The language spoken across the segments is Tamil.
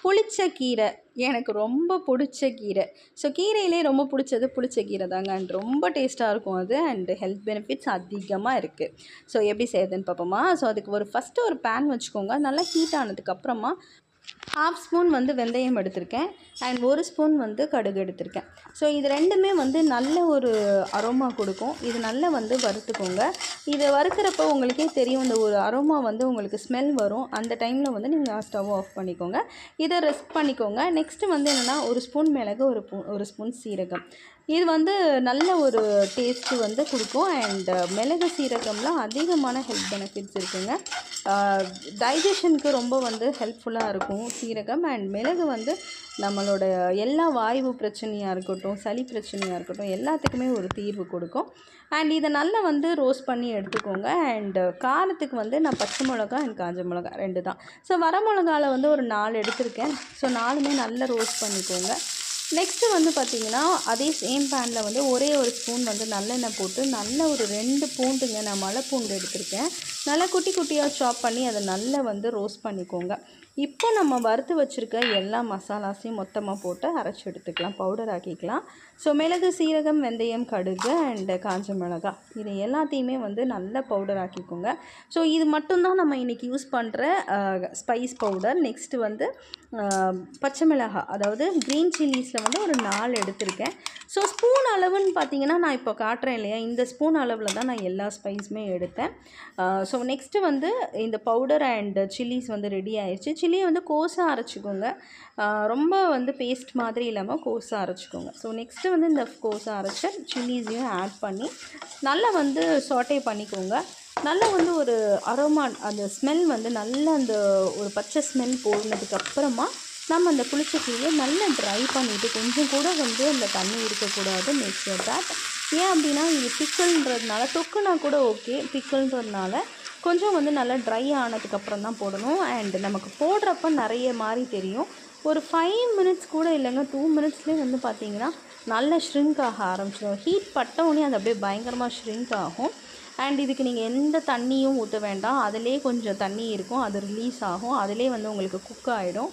புளிச்ச கீரை எனக்கு ரொம்ப பிடிச்ச கீரை. ஸோ கீரையிலே ரொம்ப பிடிச்சது புளிச்ச கீரை தாங்க. அண்ட் ரொம்ப டேஸ்ட்டாக இருக்கும் அது. அண்ட் ஹெல்த் பெனிஃபிட்ஸ் அதிகமாக இருக்குது. ஸோ எப்படி செய்யுதுன்னு பார்ப்போமா? ஸோ அதுக்கு ஃபஸ்ட்டு ஒரு பேன் வச்சுக்கோங்க. நல்லா ஹீட் ஆனதுக்கப்புறமா 1/2 ஸ்பூன் வந்து வெந்தயம் எடுத்திருக்கேன். அண்ட் 1 ஸ்பூன் வந்து கடுகு எடுத்திருக்கேன். ஸோ இது ரெண்டுமே வந்து நல்ல ஒரு அரோமா கொடுக்கும். இது நல்லா வந்து வறுத்துக்கோங்க. இதை வறுக்கிறப்போ உங்களுக்கே தெரியும், இந்த ஒரு அரோமா வந்து உங்களுக்கு ஸ்மெல் வரும். அந்த டைமில் வந்து நீங்கள் ஸ்டவ் ஆஃப் பண்ணிக்கோங்க. இதை ரெஸ்ட் பண்ணிக்கோங்க. நெக்ஸ்ட்டு வந்து என்னென்னா, 1 ஸ்பூன் மிளகு, 1 ஸ்பூன் சீரகம். இது வந்து நல்ல ஒரு டேஸ்ட்டு வந்து கொடுக்கும். அண்ட் மிளகு சீரகம்லாம் அதிகமான ஹெல்த் பெனிஃபிட்ஸ் இருக்குங்க. டைஜஷனுக்கு ரொம்ப வந்து ஹெல்ப்ஃபுல்லாக இருக்கும் சீரகம். அண்ட் மிளகு வந்து நம்மளோட எல்லா வாய்வு பிரச்சனையாக இருக்கட்டும், சளி பிரச்சனையாக இருக்கட்டும், எல்லாத்துக்குமே ஒரு தீர்வு கொடுக்கும். அண்ட் இதை நல்லா வந்து ரோஸ்ட் பண்ணி எடுத்துக்கோங்க. அண்டு காரத்துக்கு வந்து நான் பச்சை மிளகா அண்ட் காஞ்ச மிளகா 2 தான். ஸோ வர மிளகாவில் வந்து ஒரு 4 எடுத்திருக்கேன். ஸோ 4மே நல்லா ரோஸ்ட் பண்ணிக்கோங்க. நெக்ஸ்ட்டு வந்து பார்த்திங்கன்னா, அதே சேம் பேனில் வந்து ஒரே ஒரு ஸ்பூன் வந்து நல்லெண்ணெய் போட்டு நல்ல ஒரு 2 பூண்டுங்க, நான் மலை பூண்டு எடுத்திருக்கேன். நல்லா குட்டி குட்டியாக சாப் பண்ணி அதை நல்லா வந்து ரோஸ்ட் பண்ணிக்கோங்க. இப்போ நம்ம வறுத்து வச்சுருக்க எல்லா மசாலாஸையும் மொத்தமாக போட்டு அரைச்சி எடுத்துக்கலாம், பவுடர் ஆக்கிக்கலாம். ஸோ மிளகு, சீரகம், வெந்தயம், கடுகு அண்டு காஞ்ச மிளகா இது எல்லாத்தையுமே வந்து நல்லா பவுடர் ஆக்கிக்கோங்க. ஸோ இது மட்டும்தான் நம்ம இன்றைக்கி யூஸ் பண்ணுற ஸ்பைஸ் பவுடர். நெக்ஸ்ட்டு வந்து பச்சை மிளகாய், அதாவது க்ரீன் சில்லிஸில் வந்து ஒரு 4 எடுத்திருக்கேன். ஸோ ஸ்பூன் அளவுன்னு பார்த்தீங்கன்னா, நான் இப்போ காட்டுறேன் இல்லையா, இந்த ஸ்பூன் அளவில் தான் நான் எல்லா ஸ்பைஸுமே எடுத்தேன். ஸோ நெக்ஸ்ட்டு வந்து இந்த பவுடர் அண்ட் சில்லிஸ் வந்து ரெடி ஆயிடுச்சு. சில்லியை வந்து கோஸாக அரைச்சிக்கோங்க. ரொம்ப வந்து பேஸ்ட் மாதிரி இல்லாமல் கோஸாக அரைச்சிக்கோங்க. ஸோ நெக்ஸ்ட்டு வந்து இந்த கோஸாக அரைச்ச சில்லிஸையும் ஆட் பண்ணி நல்லா வந்து சாட்டே பண்ணிக்கோங்க. நல்லா வந்து ஒரு அரோமா, அந்த ஸ்மெல் வந்து நல்லா அந்த ஒரு பச்சை ஸ்மெல் போனதுக்கப்புறமா நம்ம அந்த புளிச்ச கீரையை நல்லா ட்ரை பண்ணிவிட்டு, கொஞ்சம் கூட வந்து அந்த தண்ணி இருக்கக்கூடாது. Make sure that. ஏன் அப்படின்னா, இது பிக்கிள்ன்றதுனால, தொக்குனா கூட ஓகே, பிக்கிள்ன்றதுனால கொஞ்சம் வந்து நல்லா ட்ரை ஆனதுக்கப்புறம் தான் போடணும். அண்ட் நமக்கு போடுறப்ப நிறைய மாதிரி தெரியும். ஒரு 5 மினிட்ஸ் கூட இல்லைங்க, 2 மினிட்ஸ்லேயே வந்து பார்த்திங்கன்னா நல்லா ஷ்ரிங்க் ஆக ஆரம்பிச்சிடும். ஹீட் பட்டவுடனே அது அப்படியே பயங்கரமாக ஷ்ரிங்க் ஆகும். அண்ட் இதுக்கு நீங்கள் எந்த தண்ணியும் ஊற்ற வேண்டாம். அதிலே கொஞ்சம் தண்ணி இருக்கும், அது ரிலீஸ் ஆகும். அதிலே வந்து உங்களுக்கு குக் ஆகிடும்.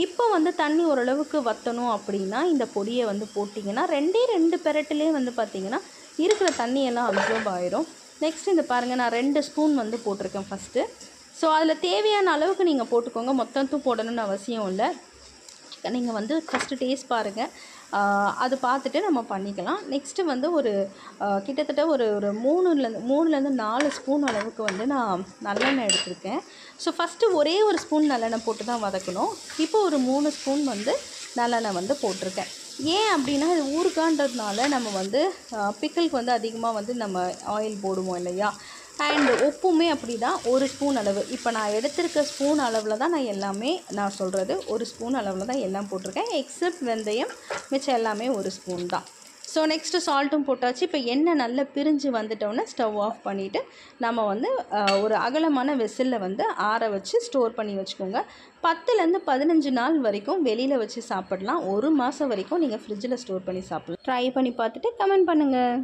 இப்போ வந்து தண்ணி ஓரளவுக்கு வற்றணும் அப்படின்னா இந்த பொடியை வந்து போட்டிங்கன்னா 2 பெரட்டிலே வந்து பார்த்திங்கன்னா இருக்கிற தண்ணியெல்லாம் அப்சர்வ் ஆகிடும். நெக்ஸ்ட் இந்த பாருங்கள், நான் 2 ஸ்பூன் வந்து போட்டிருக்கேன் ஃபஸ்ட்டு. ஸோ அதில் தேவையான அளவுக்கு நீங்கள் போட்டுக்கோங்க. மொத்தத்தும் போடணும்னு அவசியம் இல்லை. நீங்கள் வந்து ஃபஸ்ட்டு டேஸ்ட் பாருங்கள். அது பார்த்துட்டு நம்ம பண்ணிக்கலாம். நெக்ஸ்ட்டு வந்து ஒரு கிட்டத்தட்ட ஒரு 3லேருந்து 4 ஸ்பூன் அளவுக்கு வந்து நான் நல்லெண்ணெய் எடுத்திருக்கேன். ஸோ ஃபஸ்ட்டு ஒரே ஒரு ஸ்பூன் நல்லெண்ணெய் போட்டு தான் வதக்கணும். இப்போ ஒரு 3 ஸ்பூன் வந்து நல்லெண்ணெய் வந்து போட்டிருக்கேன். ஏன் அப்படின்னா, இது ஊறுகான்றதுனால நம்ம வந்து பிக்கிளுக்கு வந்து அதிகமாக வந்து நம்ம ஆயில் போடுவோம் இல்லையா. அண்ட் உப்புமே அப்படி தான், 1 ஸ்பூன் அளவு. இப்போ நான் எடுத்திருக்க ஸ்பூன் அளவில் தான் நான் எல்லாமே நான் சொல்கிறது, 1 ஸ்பூன் அளவில் தான் எல்லாம் போட்டிருக்கேன். எக்ஸப்ட் வெந்தயம், மிச்சம் எல்லாமே 1 ஸ்பூன் தான். ஸோ நெக்ஸ்ட்டு சால்ட்டும் போட்டாச்சு. இப்போ எண்ணெய் நல்லா பிரிஞ்சு வந்துட்டோன்னே ஸ்டவ் ஆஃப் பண்ணிவிட்டு நம்ம வந்து ஒரு அகலமான வெசிலில் வந்து ஆற வச்சு ஸ்டோர் பண்ணி வச்சுக்கோங்க. 10லேருந்து 15 நாள் வரைக்கும் வெளியில் வச்சு சாப்பிடலாம். 1 மாதம் வரைக்கும் நீங்கள் ஃப்ரிட்ஜில் ஸ்டோர் பண்ணி சாப்பிடலாம். ட்ரை பண்ணி பார்த்துட்டு கமெண்ட் பண்ணுங்கள்.